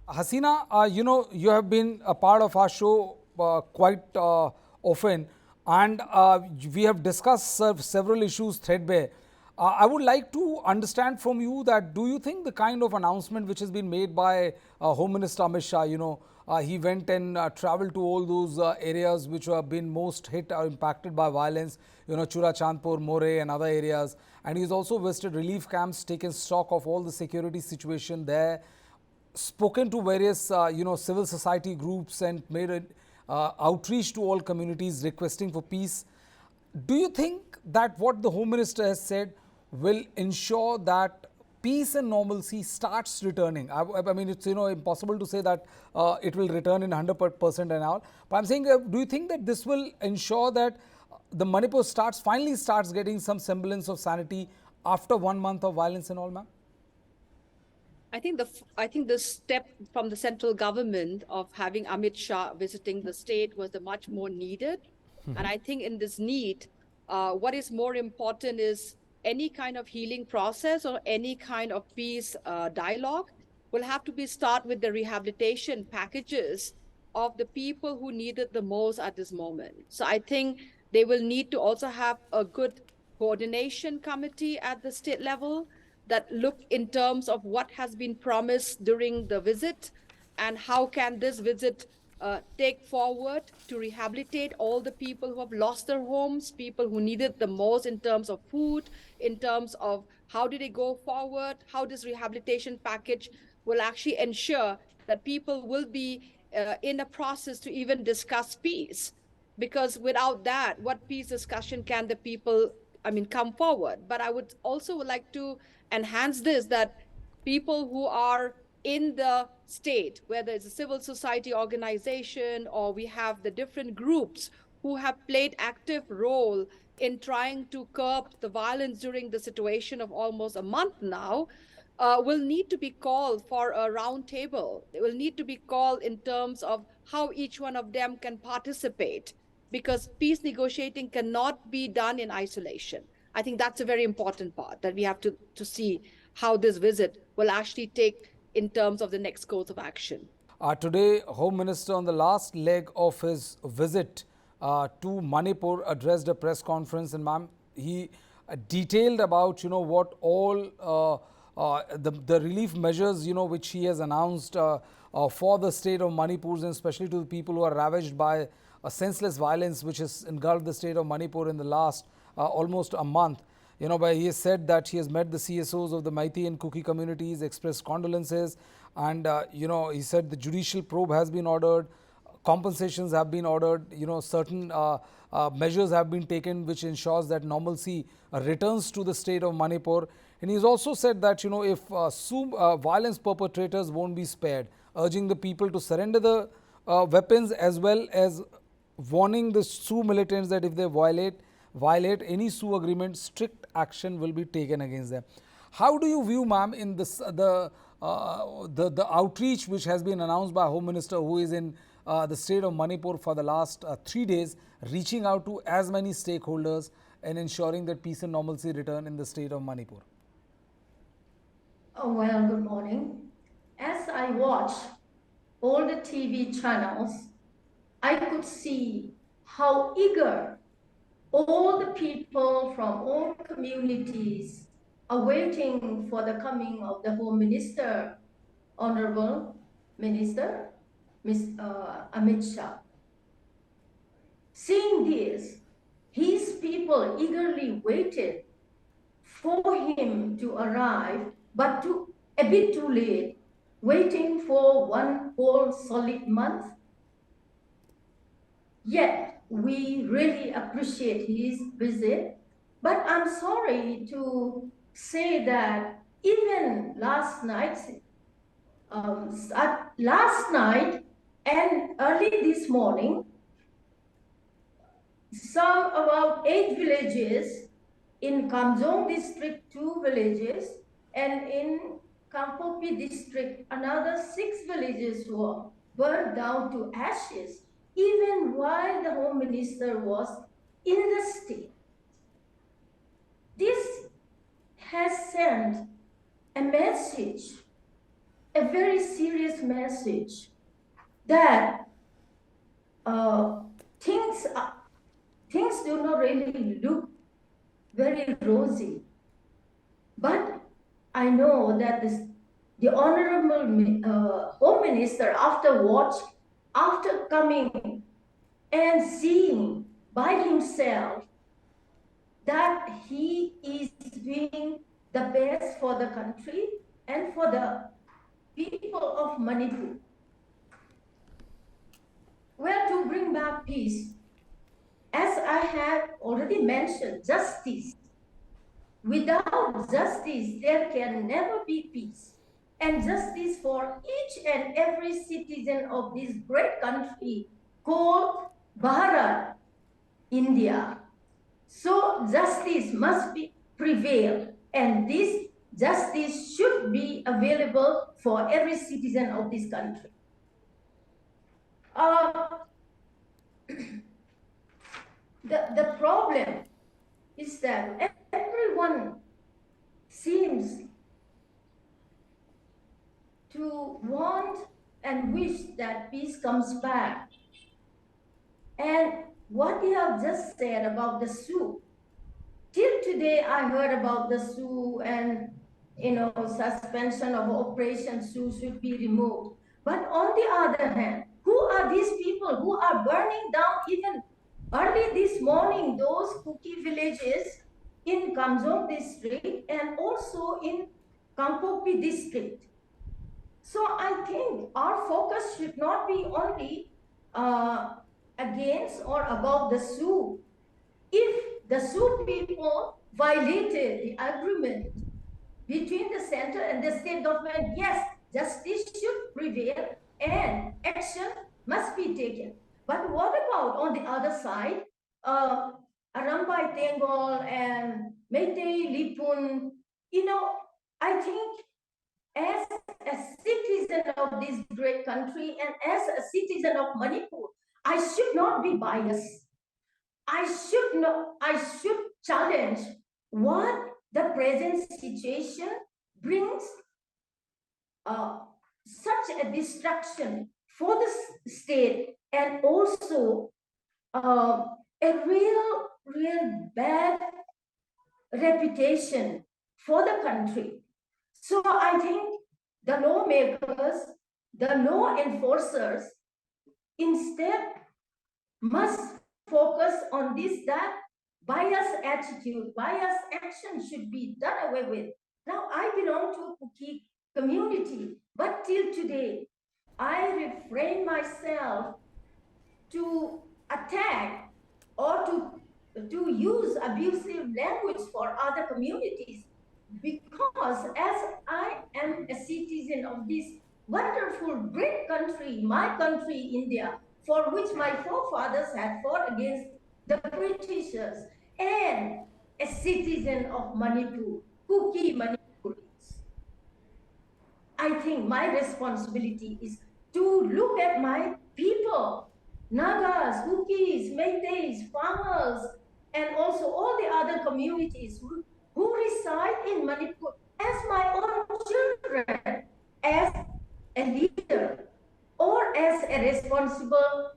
Hasina, you have been a part of our show quite often, and we have discussed several issues threadbare. I would like to understand from you that do you think the kind of announcement which has been made by Home Minister Amit Shah, he went and traveled to all those areas which have been most hit or impacted by violence, Chura Chandpur, More, and other areas, and he's also visited relief camps, taken stock of all the security situation there, spoken to various civil society groups and made an outreach to all communities requesting for peace. Do you think that what the Home Minister has said will ensure that peace and normalcy starts returning? I mean, it's impossible to say that it will return in 100% and all. But I'm saying, do you think that this will ensure that the Manipur finally starts getting some semblance of sanity after 1 month of violence and all, ma'am? I think the step from the central government of having Amit Shah visiting the state was the much more needed. And I think in this need, what is more important is any kind of healing process or any kind of peace dialogue will have to be start with the rehabilitation packages of the people who need it the most at this moment. So I think they will need to also have a good coordination committee at the state level that look in terms of what has been promised during the visit and how can this visit take forward to rehabilitate all the people who have lost their homes, people who need it the most in terms of food, in terms of how do they go forward, how this rehabilitation package will actually ensure that people will be in a process to even discuss peace. Because without that, what peace discussion can the people, I mean, come forward? But I would also like to enhance this, that people who are in the state, whether it's a civil society organization or we have the different groups who have played active role in trying to curb the violence during the situation of almost a month now, will need to be called for a round table. They will need to be called in terms of how each one of them can participate, because peace negotiating cannot be done in isolation. I think that's a very important part that we have to see how this visit will actually take in terms of the next course of action. Today, Home Minister, on the last leg of his visit to Manipur, addressed a press conference, and ma'am, he detailed about what all the relief measures which he has announced for the state of Manipur, and especially to the people who are ravaged by a senseless violence which has engulfed the state of Manipur in the last almost a month. But he has said that he has met the CSOs of the Meitei and Kuki communities, expressed condolences, and he said the judicial probe has been ordered, compensations have been ordered, certain measures have been taken which ensures that normalcy returns to the state of Manipur. And he's also said that if violence perpetrators won't be spared, urging the people to surrender the weapons, as well as warning the Sioux militants that if they violate any Sioux agreement, strict action will be taken against them. How do you view, ma'am, in this the outreach which has been announced by Home Minister, who is in the state of Manipur for the last 3 days, reaching out to as many stakeholders and ensuring that peace and normalcy return in the state of Manipur? Oh, well, good morning. As I watch all the TV channels, I could see how eager all the people from all communities are waiting for the coming of the Home Minister, Honorable Minister, Amit Shah. Seeing this, his people eagerly waited for him to arrive, but a bit too late, waiting for one whole solid month. Yet, we really appreciate his visit, but I'm sorry to say that even last night and early this morning, some about 8 villages in Kamjong district, 2 villages, and in Kampopi district, another 6 villages were burned down to ashes, even while the Home Minister was in the state. This has sent a message a very serious message that things do not really look very rosy. But I know that the Honorable Home Minister, after coming and seeing by himself that he is doing the best for the country and for the people of Manipur. Well, to bring back peace, as I have already mentioned, justice. Without justice, there can never be peace. And justice for each and every citizen of this great country called Bharat, India. So justice must prevail, and this justice should be available for every citizen of this country. The problem is that everyone seems to want and wish that peace comes back. And what you have just said about the zoo, till today I heard about the zoo and suspension of Operation Zoo should be removed. But on the other hand, who are these people who are burning down even early this morning those cookie villages in Kamjong district and also in Kangpokpi district? So I think our focus should not be only against or about the Sioux. If the Sioux people violated the agreement between the center and the state government, yes, justice should prevail and action must be taken. But what about on the other side, Arambai Tengol and Meitei Lipun? I think as a citizen of this great country and as a citizen of Manipur, I should not be biased. I should challenge what the present situation brings such a destruction for the state and also a real bad reputation for the country. So I think the lawmakers, the law enforcers, instead must focus on that bias attitude, bias action should be done away with. Now, I belong to a Kuki community, but till today, I refrain myself to attack or to use abusive language for other communities, because as I am a citizen of this wonderful, great country, my country, India, for which my forefathers had fought against the Britishers, and a citizen of Manipur, Kuki Manipuris, I think my responsibility is to look at my people, Nagas, Kukis, Meiteis, farmers, and also all the other communities who reside in Manipur as my own children, as a leader or as a responsible